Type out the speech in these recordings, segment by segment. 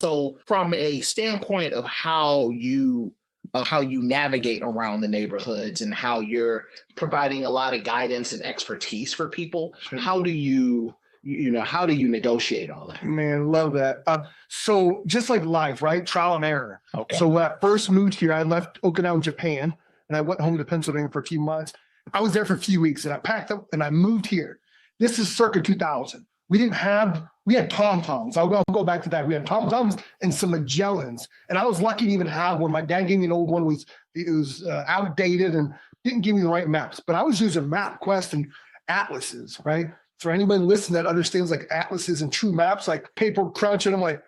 So from a standpoint of how you navigate around the neighborhoods and how you're providing a lot of guidance and expertise for people, Sure. how do how do you negotiate all that? Man, love that. So just like life, right? Trial and error. Okay. So when I first moved here, I left Okinawa, Japan, and I went home to Pennsylvania for a few months. I was there for a few weeks and I packed up and I moved here. This is circa 2000. We had Tom-Toms. I'll go back to that. We had Tom-Toms and some Magellans. And I was lucky to even have one. My dad gave me an old one. It was outdated and didn't give me the right maps. But I was using MapQuest and atlases, right? For anybody listening that understands like atlases and true maps, like paper crunch. And I'm like,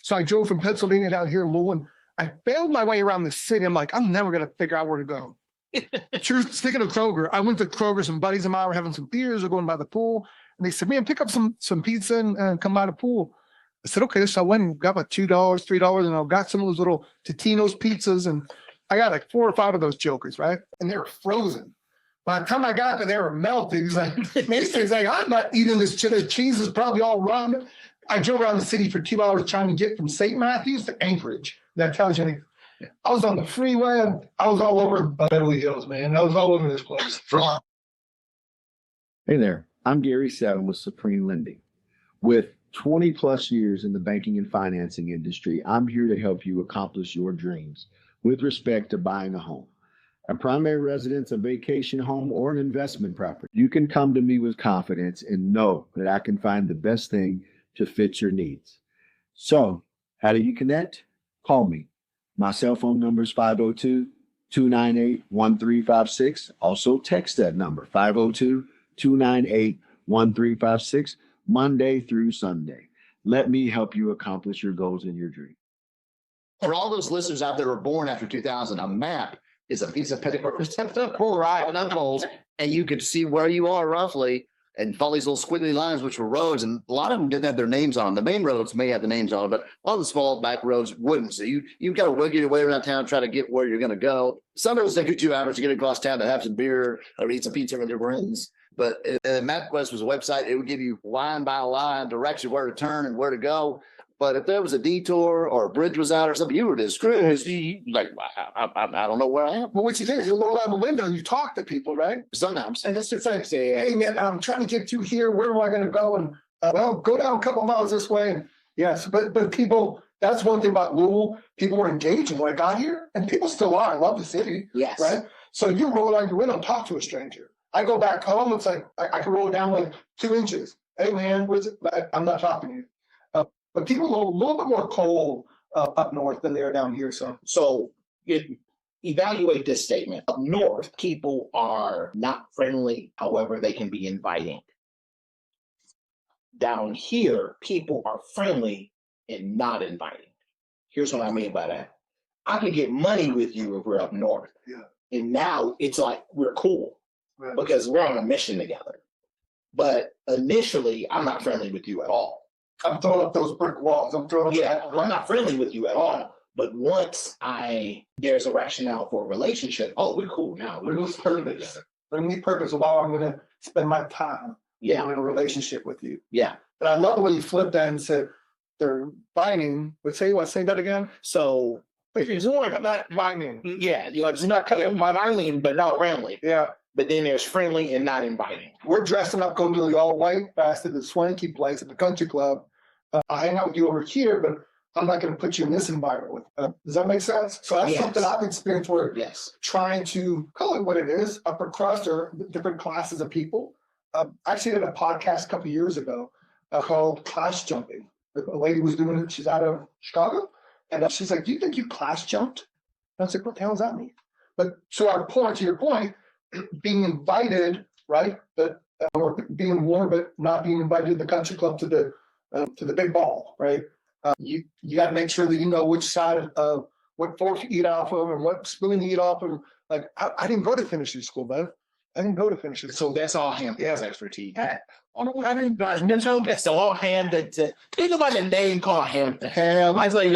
so I drove from Pennsylvania down here in Louisville. And I failed my way around the city. I'm like, I'm never going to figure out where to go. Speaking of Kroger, I went to Kroger. Some buddies of mine were having some beers or going by the pool. And they said, man, pick up some pizza and come by the pool. I said, okay. So I went and got about $2, $3, and I got some of those little Totino's pizzas. And I got like 4 or 5 of those jokers, right? And they were frozen. By the time I got there, they were melting. He's like, Mason's like, I'm not eating this cheddar cheese. It's probably all ramen. I drove around the city for 2 hours trying to get from St. Matthews to Anchorage. That tells you anything. I was on the freeway. And I was all over Beverly Hills, man. I was all over this place. Hey there, I'm Gary Seven with Supreme Lending. With 20 plus years in the banking and financing industry, I'm here to help you accomplish your dreams with respect to buying a home. A primary residence, a vacation home, or an investment property. You can come to me with confidence and know that I can find the best thing to fit your needs. So, how do you connect? Call me. My cell phone number is 502-298-1356. Also text that number, 502-298-1356, Monday through Sunday. Let me help you accomplish your goals and your dreams. For all those listeners out there who were born after 2000, a map is a piece of paper right, and you could see where you are roughly and follow these little squiggly lines, which were roads, and a lot of them didn't have their names on them. The main roads may have the names on them, but all the small back roads wouldn't. So you've got to wiggle your way around town, try to get where you're going to go. Some of us take you 2 hours to get across town to have some beer or eat some pizza with your friends. But MapQuest was a website. It would give you line by line direction where to turn and where to go. But if there was a detour or a bridge was out or something, you were just screwed. Like, I don't know where I am. But what you do is you look out the window and you talk to people, right? Sometimes. And that's just like, say, hey, man, I'm trying to get to here. Where am I going to go? And, well, go down a couple miles this way. And yes, but people, that's one thing about Louisville. People were engaging when I got here, and people still are. I love the city. Yes. Right? So you roll out your window and talk to a stranger. I go back home, it's like, I can roll down like 2 inches. Hey, man, where's it? I'm not talking to you. But people are a little bit more cold up north than they are down here. So evaluate this statement. Up north, people are not friendly, however, they can be inviting. Down here, people are friendly and not inviting. Here's what I mean by that. I can get money with you if we're up north. Yeah. And now it's like we're cool because we're on a mission together. But initially, I'm not friendly with you at all. I'm throwing up those brick walls. I'm not friendly with you at all. But once there's a rationale for a relationship, we're cool now. We're just purpose. Bring me purpose of how I'm going to spend my time in a relationship with you. Yeah. But I love the way you flipped that and said they're binding. But say that again. So it's more like not binding. Yeah, it's not kind of binding, but not friendly. Yeah. But then there's friendly and not inviting. We're dressing up, going to the all white fast at the swanky place at the country club. I hang out with you over here, but I'm not going to put you in this environment. Does that make sense? So that's something I've experienced where trying to call it what it is, upper crust or different classes of people. I actually did a podcast a couple of years ago called Class Jumping. A lady was doing it. She's out of Chicago. And she's like, do you think you class jumped? And I was like, what the hell does that mean? But so to your point, being invited, right? But or being warm, but not being invited to the country club to the big ball, right? You got to make sure that you know which side of what fork you eat off of and what spoon you eat off of. Like I didn't go to finishing school, man. I didn't go to finishing school. So that's all Hampton's expertise. I didn't. That's all Hampton. Think about the name called Hampton. I was like,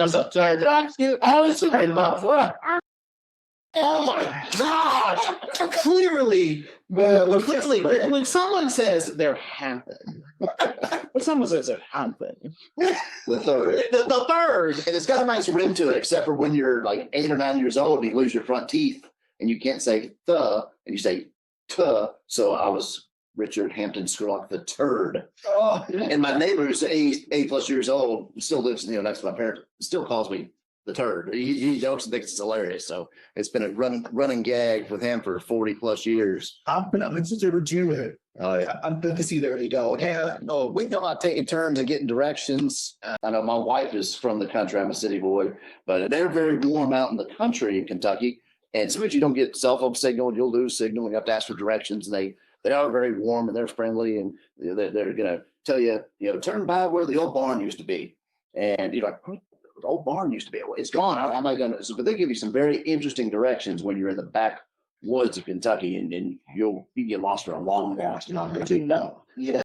Oh my gosh! Clearly, when someone says they're happy, when someone says they're happy, The third. the third, and it's got a nice rim to it, except for when you're like 8 or 9 years old and you lose your front teeth and you can't say the, and you say tuh. So I was Richard Hampton Skurlock the turd. Oh, And my neighbor who's 80+ years old, still lives, next to my parents, still calls me the turd. He jokes and thinks it's hilarious. So it's been a running gag with him for 40+ years. I've been up since Virginia. Oh yeah. I'm good to see there you go. Yeah, no, we know how to take turns and getting directions. I know my wife is from the country. I'm a city boy, but they're very warm out in the country in Kentucky. And as soon as you don't get cell phone signal, you'll lose signal. You have to ask for directions. And they are very warm and they're friendly, and they're going to tell you, turn by where the old barn used to be. And you're like, the old barn used to be. It's gone. How am I going to? But they give you some very interesting directions when you're in the backwoods of Kentucky, and you get lost for a long while. Yeah.